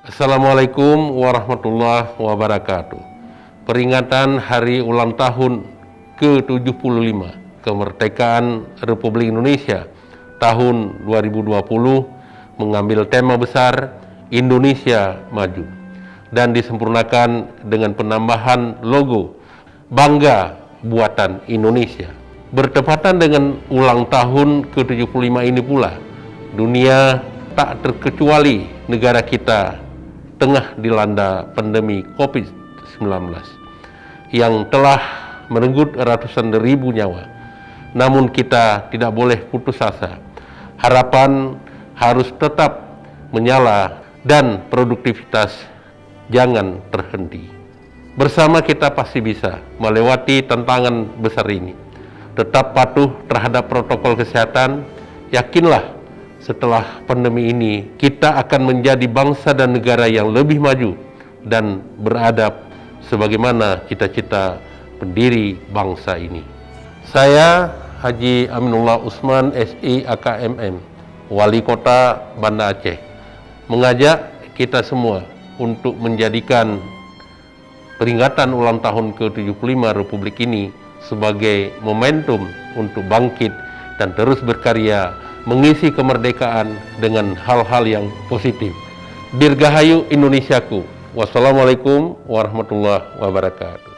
Assalamualaikum warahmatullahi wabarakatuh. Peringatan Hari Ulang Tahun ke-75 Kemerdekaan Republik Indonesia tahun 2020 mengambil tema besar Indonesia Maju dan disempurnakan dengan penambahan logo Bangga Buatan Indonesia. Bertepatan dengan ulang tahun ke-75 ini pula, dunia tak terkecuali negara kita tengah dilanda pandemi COVID-19 yang telah merenggut ratusan ribu nyawa. Namun kita tidak boleh putus asa. Harapan harus tetap menyala dan produktivitas jangan terhenti. Bersama kita pasti bisa melewati tantangan besar ini. Tetap patuh terhadap protokol kesehatan, yakinlah setelah pandemi ini, kita akan menjadi bangsa dan negara yang lebih maju dan beradab sebagaimana cita-cita pendiri bangsa ini. Saya Haji Aminullah Usman SI AKMM, Wali Kota Banda Aceh, mengajak kita semua untuk menjadikan peringatan ulang tahun ke-75 Republik ini sebagai momentum untuk bangkit dan terus berkarya mengisi kemerdekaan dengan hal-hal yang positif. Dirgahayu Indonesiaku. Wassalamualaikum warahmatullahi wabarakatuh.